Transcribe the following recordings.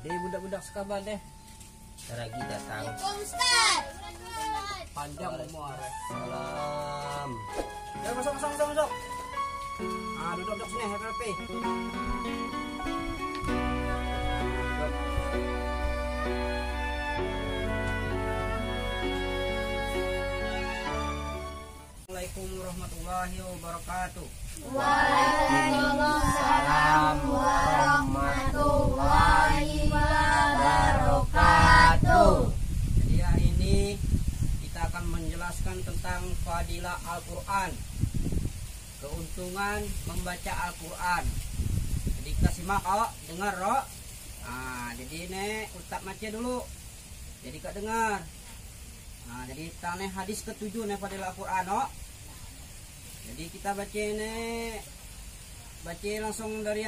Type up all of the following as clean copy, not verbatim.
deh budak-budak sekabar deh. Lagi datang. Ustaz. Panjang umur. Salam. Ya masuk. Duduk sini happy. Assalamualaikum warahmatullahi wabarakatuh. Waalaikumsalam warahmatullahi wabarakatuh. Jadi hari ini kita akan menjelaskan tentang fadilah Al-Quran, keuntungan membaca Al-Quran. Jadi kita simak, dengar, jadi ini Ustaz baca dulu. Jadi kak dengar. Jadi tanah hadis ke-7 nih fadilah Al-Quran, Jadi kita baca langsung dari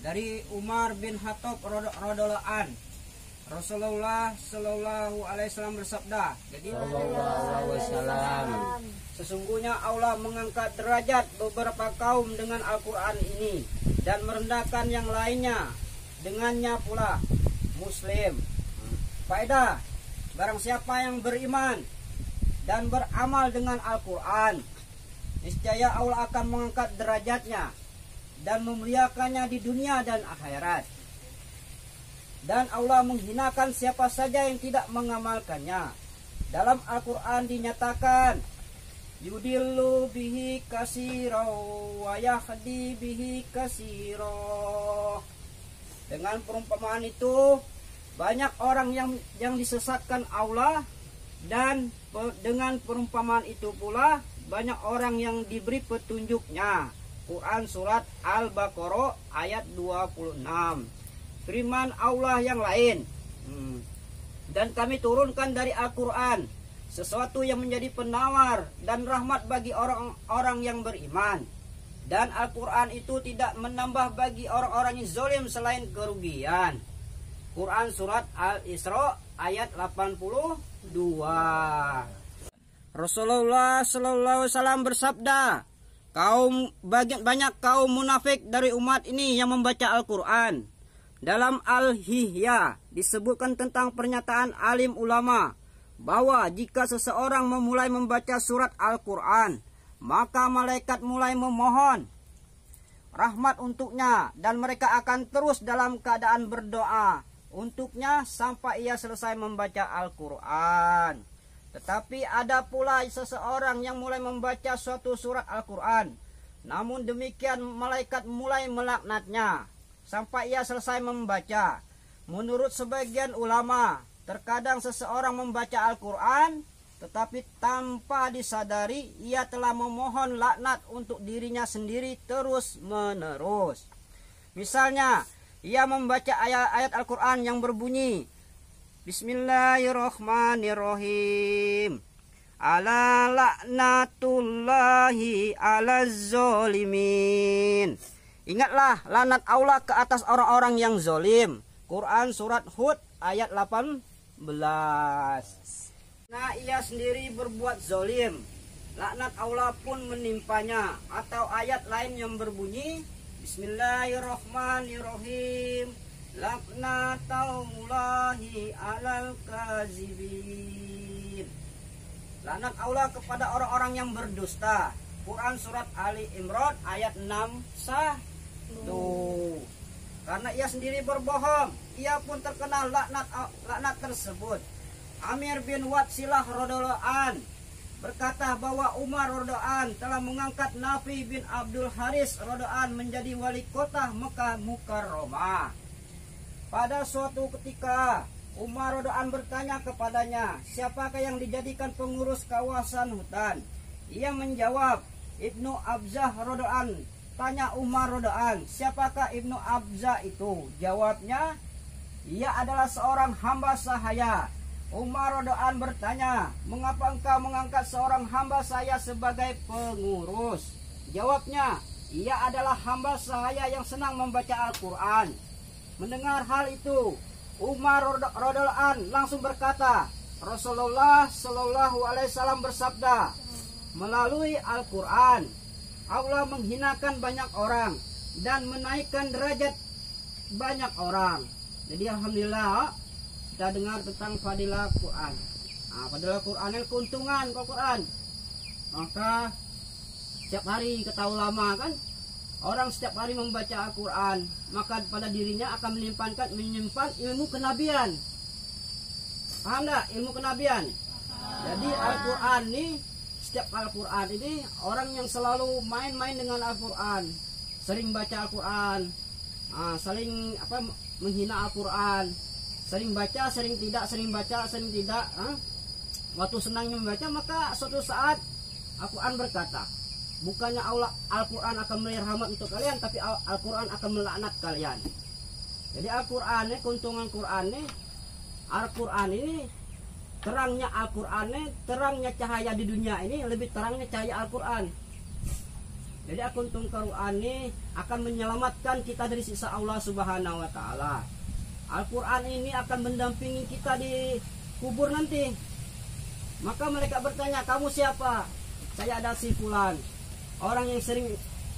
dari Umar bin Khattab radhiyallahu an. Rasulullah sallallahu alaihi wasallam bersabda. Jadi sesungguhnya Allah mengangkat derajat beberapa kaum dengan Al-Quran ini dan merendahkan yang lainnya dengannya pula. Muslim. Faedah, barang siapa yang beriman dan beramal dengan Al-Quran, niscaya Allah akan mengangkat derajatnya dan memuliakannya di dunia dan akhirat. Dan Allah menghinakan siapa saja yang tidak mengamalkannya. Dalam Al-Quran dinyatakan, yudillu bihi katsira wa yahdi bihi katsira. Dengan perumpamaan itu banyak orang yang disesatkan Allah, dan dengan perumpamaan itu pula banyak orang yang diberi petunjuknya. Quran surat Al-Baqarah ayat 26. Firman Allah yang lain, dan kami turunkan dari Al-Quran sesuatu yang menjadi penawar dan rahmat bagi orang-orang yang beriman. Dan Al-Quran itu tidak menambah bagi orang-orang yang zalim selain kerugian. Quran surat Al-Isra ayat 82. Rasulullah sallallahu alaihi wasallam bersabda, banyak kaum munafik dari umat ini yang membaca Al-Quran. Dalam Al-Hihya disebutkan tentang pernyataan alim ulama bahwa jika seseorang memulai membaca surat Al-Quran, maka malaikat mulai memohon rahmat untuknya dan mereka akan terus dalam keadaan berdoa untuknya sampai ia selesai membaca Al-Quran. Tetapi ada pula seseorang yang mulai membaca suatu surat Al-Quran, namun demikian malaikat mulai melaknatnya sampai ia selesai membaca. Menurut sebagian ulama, terkadang seseorang membaca Al-Quran tetapi tanpa disadari ia telah memohon laknat untuk dirinya sendiri terus menerus. Misalnya, ia membaca ayat Al-Quran yang berbunyi, Bismillahirrahmanirrahim, ala laknatullahi ala zolimin. Ingatlah laknat Allah ke atas orang-orang yang zolim. Quran surat Hud ayat 18. Nah, ia sendiri berbuat zolim, laknat Allah pun menimpanya. Atau ayat lain yang berbunyi, Bismillahirrahmanirrahim, laknatullahi alal kazibin. Laknat Allah kepada orang-orang yang berdusta. Quran surat Ali Imran ayat 61. Karena ia sendiri berbohong, ia pun terkena laknat tersebut. Amir bin Watsilah radhiyallahu an berkata bahwa Umar radhiyallahu an telah mengangkat Nafi bin Abdul Haris radhiyallahu an menjadi wali kota Mekah Mukarramah. Pada suatu ketika Umar radhiyallahu an bertanya kepadanya, siapakah yang dijadikan pengurus kawasan hutan? Ia menjawab, Ibnu Abzah radhiyallahu an. Tanya Umar radhiyallahu an, siapakah Ibnu Abzah itu? Jawabnya, ia adalah seorang hamba sahaya. Umar radhiyallahu an bertanya, mengapa engkau mengangkat seorang hamba saya sebagai pengurus? Jawabnya, ia adalah hamba sahaya yang senang membaca Al-Quran. Mendengar hal itu, Umar radhiyallahu an langsung berkata, Rasulullah sallallahu alaihi wasallam bersabda, melalui Al-Quran Allah menghinakan banyak orang dan menaikkan derajat banyak orang. Jadi alhamdulillah kita dengar tentang fadilah Quran. Nah, fadilah Quran itu keuntungan Quran. Maka setiap hari kata ulama kan, orang setiap hari membaca Al-Quran, maka pada dirinya akan menyimpan ilmu kenabian. Paham enggak ilmu kenabian? Jadi Al-Quran ini, setiap Al-Quran ini orang yang selalu main-main dengan Al-Quran, sering baca Al-Quran, saling menghina Al-Quran, sering baca, sering tidak, sering baca, sering tidak. Waktu senangnya membaca, maka suatu saat Al-Quran berkata, bukannya Al-Quran akan memberi rahmat untuk kalian, tapi Al-Quran akan melaknat kalian. Jadi Al-Quran ini, keuntungan Quran ini, Al-Quran ini, terangnya Al-Quran ini, terangnya cahaya di dunia ini lebih terangnya cahaya Al-Quran. Jadi keuntungan Quran ini akan menyelamatkan kita dari siksa Allah Subhanahu wa Ta'ala. Al-Quran ini akan mendampingi kita di kubur nanti. Maka mereka bertanya, kamu siapa? Saya ada si Fulan. Orang yang sering,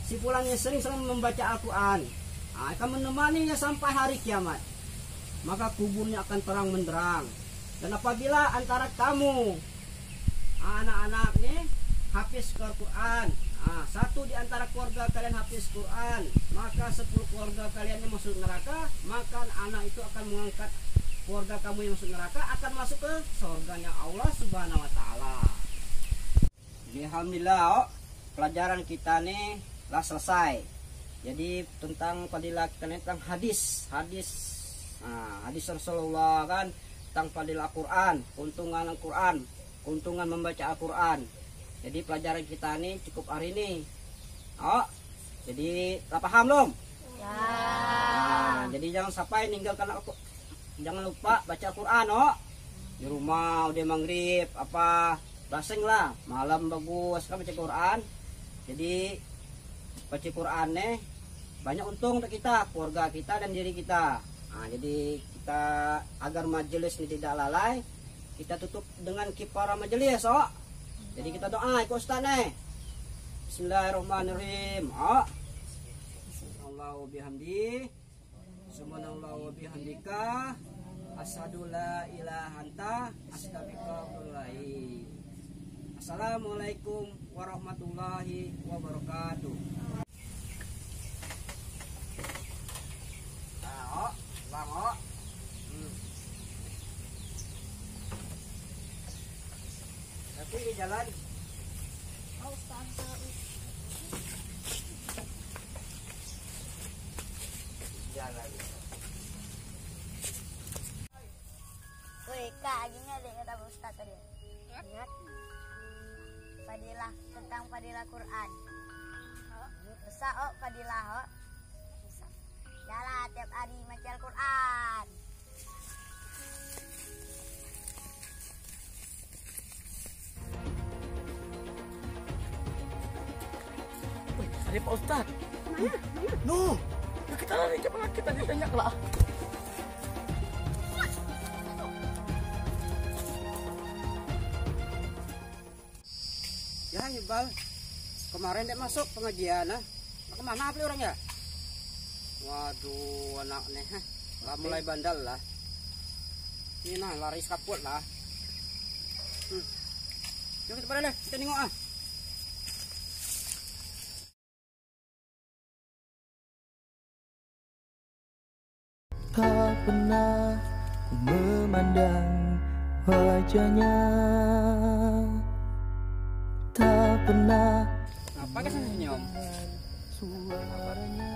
si Fulan yang sering membaca Al-Quran, akan menemaninya sampai hari kiamat. Maka kuburnya akan terang menderang. Dan apabila antara kamu anak-anak nih hafiz Quran, satu di antara keluarga kalian hafiz Quran, maka 10 keluarga kalian yang masuk neraka, maka anak itu akan mengangkat keluarga kamu yang masuk neraka akan masuk ke surganya Allah Subhanahu wa Ta'ala. Jadi alhamdulillah pelajaran kita nih lah selesai. Jadi tentang fadilah kita nih tentang hadis Rasulullah kan, tentang fadilah Al-Quran, keuntungan Al-Quran, keuntungan membaca Al-Quran. Jadi pelajaran kita nih cukup hari ini. Jadi telah paham belum? Ya. Jadi jangan sampai ninggalkan Al-Quran. Jangan lupa baca Al-Quran di rumah udah maghrib basing lah, malam bagus kan baca Quran. Jadi baca Quran nih banyak untung untuk kita, keluarga kita dan diri kita. Jadi kita agar majelis ini tidak lalai, kita tutup dengan kifarah majelis. Jadi kita doa ikut Ustaz nih. Bismillahirrahmanirrahim. Allahu bihamdi, subhanallahu bihamdika, asyhadu la ilaha anta, astaghfiruka. Assalamualaikum warahmatullahi wabarakatuh. Tapi di jalan. Jalan. Woi kak, gini ada kata Ustaz tadi. Ingat? Fadilah tentang fadilah Quran. Bisa fadilah bisa. Jalan tiap hari baca Al-Quran. Ada Pak Ustaz. No, kita lari cepat, kita ditanya lah. Ya Iqbal, kemarin dia masuk pengajian kemana beli orang ya? Waduh anaknya lah mulai bandel lah. Ini nah lari kaput lah. Yuk kita pada deh, kita nengok Tak pernah ku memandang wajahnya, tak pernah. Apa kesana senyum? Suaranya.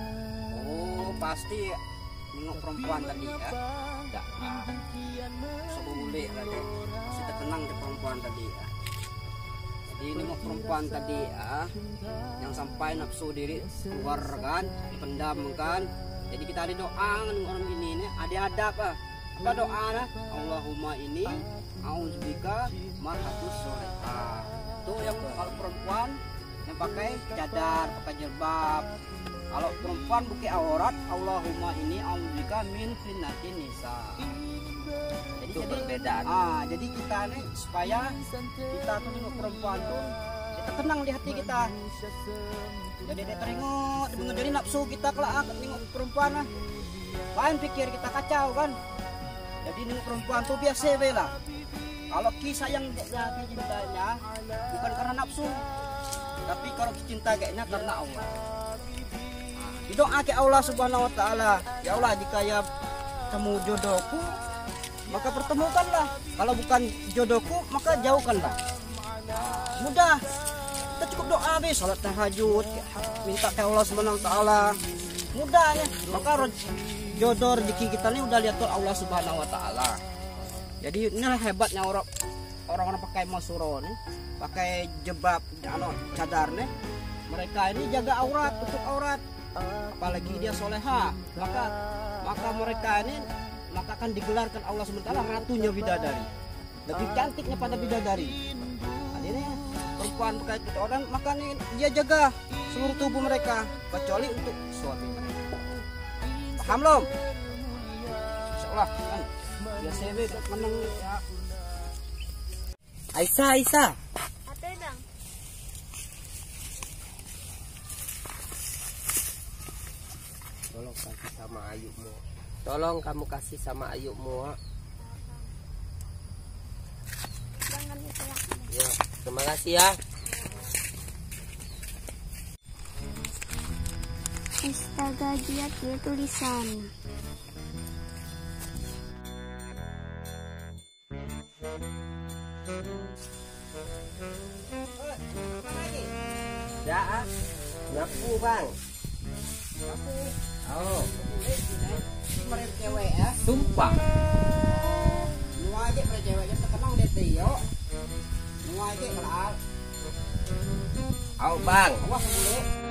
Oh pasti nengok perempuan tadi ya. Enggak sebule lagi. Masih terkenang ke perempuan tadi ya. Jadi nengok perempuan tadi ya, yang sampai nafsu diri keluar kan, dipendam kan. Jadi kita ada doa dengan orang ini ada adab apa doa Allahumma ini auzubika marhatus solehah. Itu yang kalau perempuan yang pakai cadar, pakai jilbab. Kalau perempuan buki aurat, Allahumma ini auzubika min fitnatin nisa. Jadi perbedaan. Jadi kita nih supaya kita tuh nengok perempuan tuh kita tenang di hati kita. Jadi dia teringot, jadi nafsu kita kelak nengok perempuan Lain pikir kita kacau kan. Jadi ini perempuan tuh biasa lah. Kalau kisah yang jadi cintanya bukan karena nafsu, tapi kalau cinta kayaknya karena Allah. Doa ke Allah Subhanahu wa taala, ya Allah jika ya temu jodohku maka pertemukanlah. Kalau bukan jodohku maka jauhkanlah. Mudah. Kita cukup doa habis salat tahajud, minta ke Allah Subhanahu wa taala. Mudah ya. Maka jodoh rezeki kita ini udah lihat Allah Subhanahu wa taala. Jadi inilah hebatnya orang-orang pakai masuro nih, pakai jebab cadar nih. Mereka ini jaga aurat, tutup aurat. Apalagi dia soleha, maka mereka ini maka akan digelarkan Allah SWT ratunya bidadari, lebih cantiknya pada bidadari. Nah, ini perempuan pakai tutup aurat, maka ini dia jaga seluruh tubuh mereka kecuali untuk suami mereka. Paham belum? Insyaallah kan biasa menang ya. Aisyah. Apa bang? Tolong kasih sama ayukmu. Tolong kamu kasih sama ayukmu. Jangan disalahkan. Ya, terima kasih ya. Astaga, dia tulisan. Ya, nyapu bang. Oh, Mereka cewek ya. sumpah. Nu aja para ceweknya terkenal deh Tio. Nu aja kenal. Oh bang. Awas dulu.